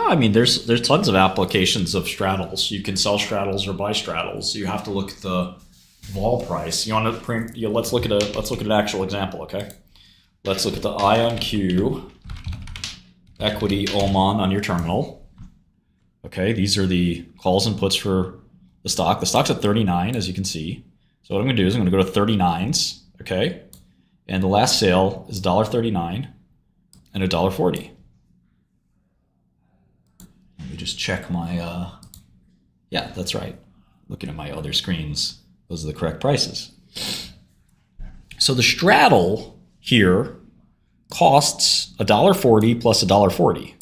No, I mean, there's tons of applications of straddles. You can sell straddles or buy straddles. You have to look at the vol price. You want to print? Let's look at an actual example. Okay, let's look at the I on Q equity Oman on your terminal. Okay, these are the calls and puts for the stock. The stock's at 39, as you can see. So what I'm going to do is I'm going to go to 39s. Okay, and the last sale is $1.39 and $1.40. Let me just check my, yeah, that's right. Looking at my other screens, those are the correct prices. So the straddle here costs $1.40 plus $1.40.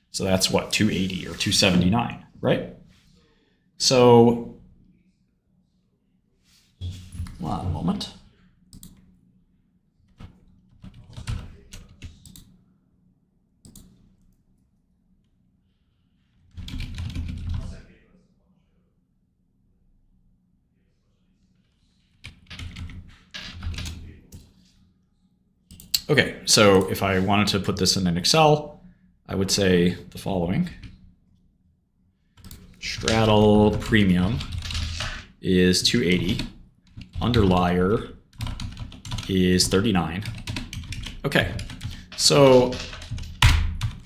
So that's what, $2.80 or $2.79, right? So, hold on a moment. Okay, so if I wanted to put this in an Excel, I would say the following. Straddle premium is 280. Underlier is 39. Okay, so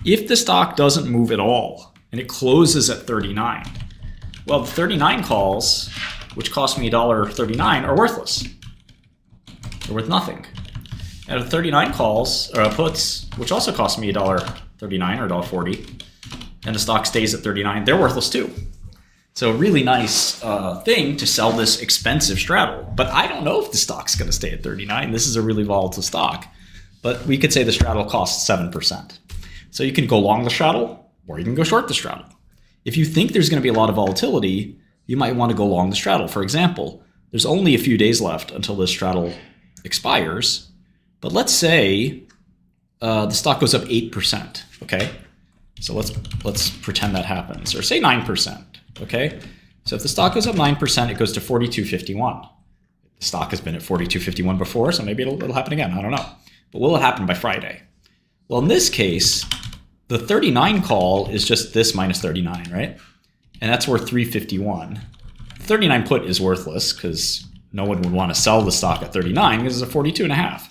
if the stock doesn't move at all and it closes at 39, well, the 39 calls, which cost me $1.39, are worthless. They're worth nothing. And the 39 calls, or puts, which also cost me $1.39 or $1.40, and the stock stays at 39, they're worthless too. So a really nice thing to sell this expensive straddle. But I don't know if the stock's going to stay at 39. This is a really volatile stock. But we could say the straddle costs 7%. So you can go long the straddle, or you can go short the straddle. If you think there's going to be a lot of volatility, you might want to go long the straddle. For example, there's only a few days left until this straddle expires. But let's say the stock goes up 8%, okay? So let's pretend that happens, or say 9%, okay? So if the stock goes up 9%, it goes to 42.51. The stock has been at 42.51 before, so maybe it'll happen again, I don't know. But will it happen by Friday? Well, in this case, the 39 call is just this minus 39, right? And that's worth 351. The 39 put is worthless because no one would want to sell the stock at 39 because it's a 42.5.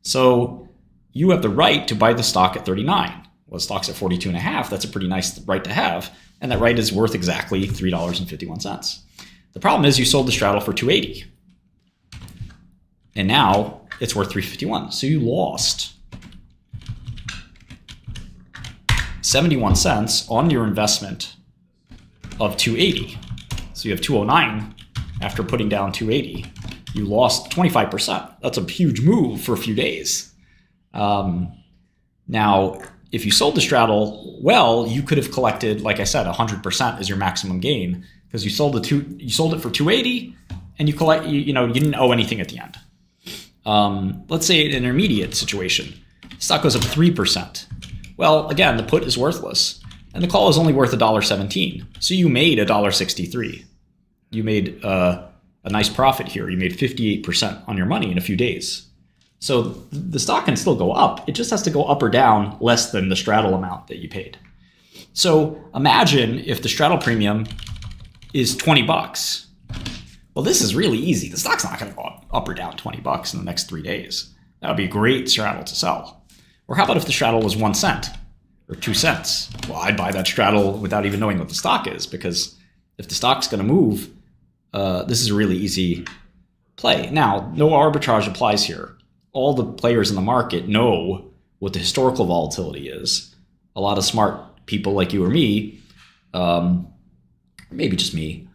So you have the right to buy the stock at 39. Well, the stock's at 42.5. That's a pretty nice right to have. And that right is worth exactly $3.51. The problem is you sold the straddle for 280. And now it's worth 351. So you lost 71 cents on your investment of 280. So you have 209 after putting down 280. You lost 25%. That's a huge move for a few days. Now, if you sold the straddle well, you could have collected, like I said, 100% is your maximum gain because you sold it for 280, and you didn't owe anything at the end. Let's say an intermediate situation, stock goes up 3%. Well, again, the put is worthless, and the call is only worth $1.17. So you made $1.63. You made a nice profit here. You made 58% on your money in a few days. So the stock can still go up. It just has to go up or down less than the straddle amount that you paid. So imagine if the straddle premium is $20. Well, this is really easy. The stock's not going to go up or down $20 in the next 3 days. That would be a great straddle to sell. Or how about if the straddle was 1 cent or 2 cents? Well, I'd buy that straddle without even knowing what the stock is, because if the stock's going to move, this is a really easy play. Now, no arbitrage applies here. All the players in the market know what the historical volatility is. A lot of smart people like you or me, maybe just me,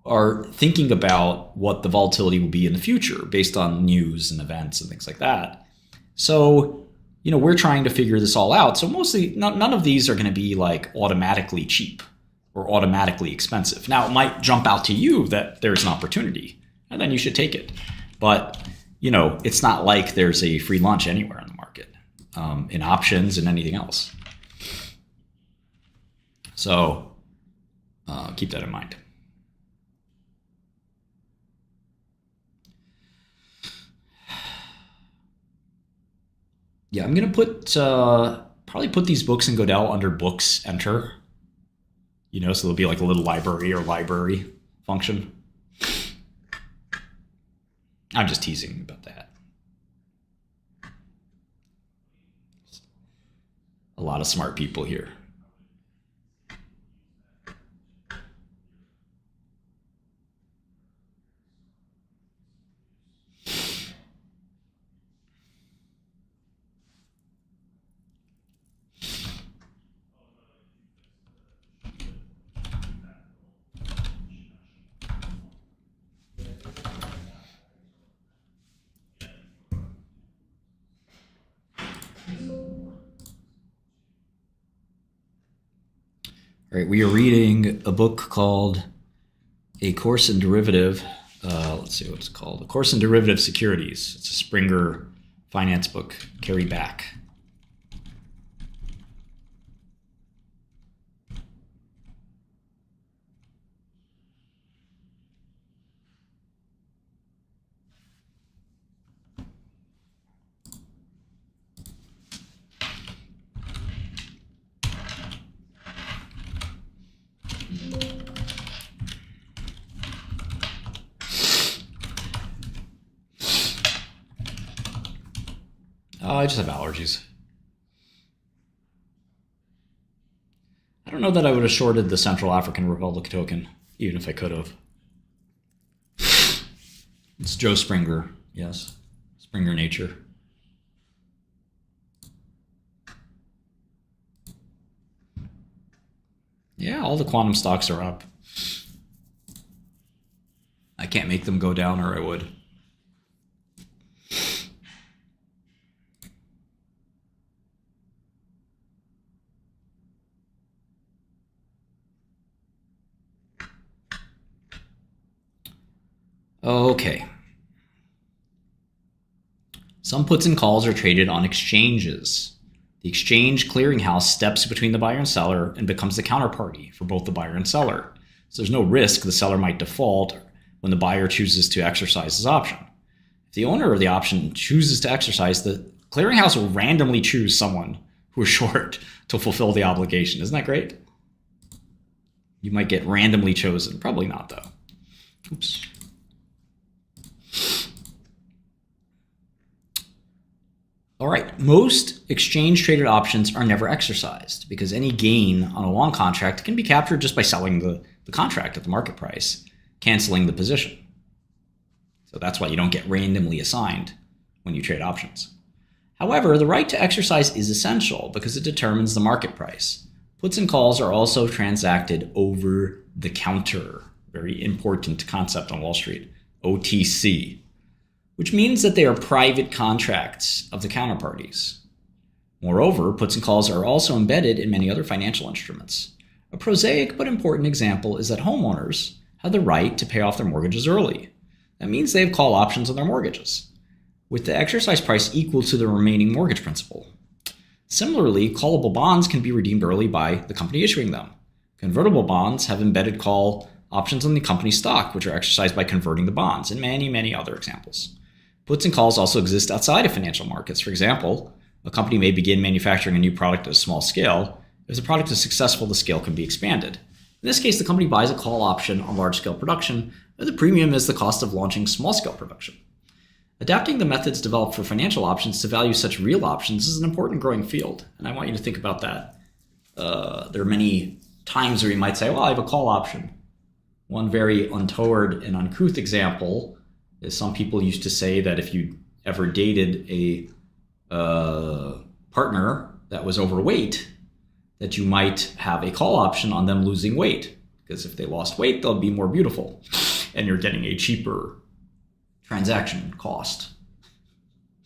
are thinking about what the volatility will be in the future based on news and events and things like that. So, we're trying to figure this all out. So mostly, none of these are going to be like automatically cheap or automatically expensive. Now, it might jump out to you that there's an opportunity, and then you should take it. But, it's not like there's a free lunch anywhere in the market, in options and anything else. So keep that in mind. Yeah, I'm going to put probably put these books in Godel under books enter. You know, so there'll be like a little library or library function. I'm just teasing about that. A lot of smart people here. All right, we are reading a book called A Course in Derivative. Let's see what it's called. A Course in Derivative Securities. It's a Springer finance book. Carry back. I just have allergies. I don't know that I would have shorted the Central African Republic token, even if I could have. It's Joe Springer, yes. Springer Nature. Yeah, all the quantum stocks are up. I can't make them go down, or I would. Okay. Some puts and calls are traded on exchanges. The exchange clearinghouse steps between the buyer and seller and becomes the counterparty for both the buyer and seller. So there's no risk the seller might default when the buyer chooses to exercise his option. If the owner of the option chooses to exercise, the clearinghouse will randomly choose someone who is short to fulfill the obligation. Isn't that great? You might get randomly chosen. Probably not, though. Oops. All right, most exchange-traded options are never exercised because any gain on a long contract can be captured just by selling the contract at the market price, canceling the position. So that's why you don't get randomly assigned when you trade options. However, the right to exercise is essential because it determines the market price. Puts and calls are also transacted over the counter. Very important concept on Wall Street, OTC, which means that they are private contracts of the counterparties. Moreover, puts and calls are also embedded in many other financial instruments. A prosaic but important example is that homeowners have the right to pay off their mortgages early. That means they have call options on their mortgages, with the exercise price equal to the remaining mortgage principal. Similarly, callable bonds can be redeemed early by the company issuing them. Convertible bonds have embedded call options on the company's stock, which are exercised by converting the bonds, and many, many other examples. Puts and calls also exist outside of financial markets. For example, a company may begin manufacturing a new product at a small scale. If the product is successful, the scale can be expanded. In this case, the company buys a call option on large-scale production, and the premium is the cost of launching small-scale production. Adapting the methods developed for financial options to value such real options is an important growing field, and I want you to think about that. There are many times where you might say, well, I have a call option. One very untoward and uncouth example is some people used to say that if you ever dated a partner that was overweight, that you might have a call option on them losing weight, because if they lost weight, they'll be more beautiful, and you're getting a cheaper transaction cost.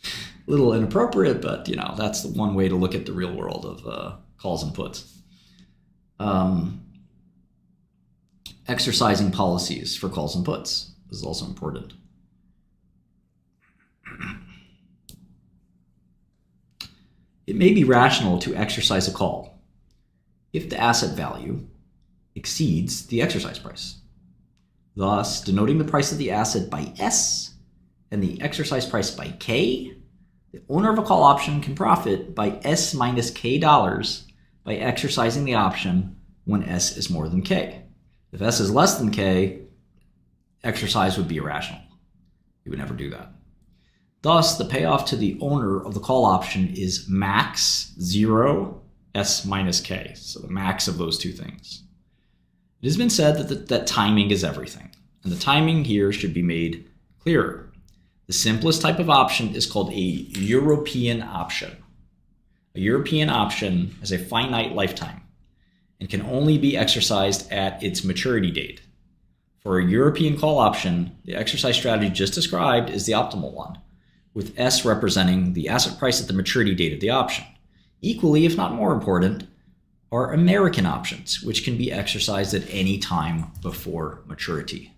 A little inappropriate, but that's the one way to look at the real world of calls and puts. Exercising policies for calls and puts is also important. It may be rational to exercise a call if the asset value exceeds the exercise price, thus denoting the price of the asset by S and the exercise price by K. The owner of a call option can profit by S minus K dollars by exercising the option when S is more than K. If S is less than K, exercise would be irrational. You would never do that. Thus, the payoff to the owner of the call option is max 0 S minus K, so the max of those two things. It has been said that timing is everything, and the timing here should be made clearer. The simplest type of option is called a European option. A European option has a finite lifetime and can only be exercised at its maturity date. For a European call option, the exercise strategy just described is the optimal one, with S representing the asset price at the maturity date of the option. Equally, if not more important, are American options, which can be exercised at any time before maturity.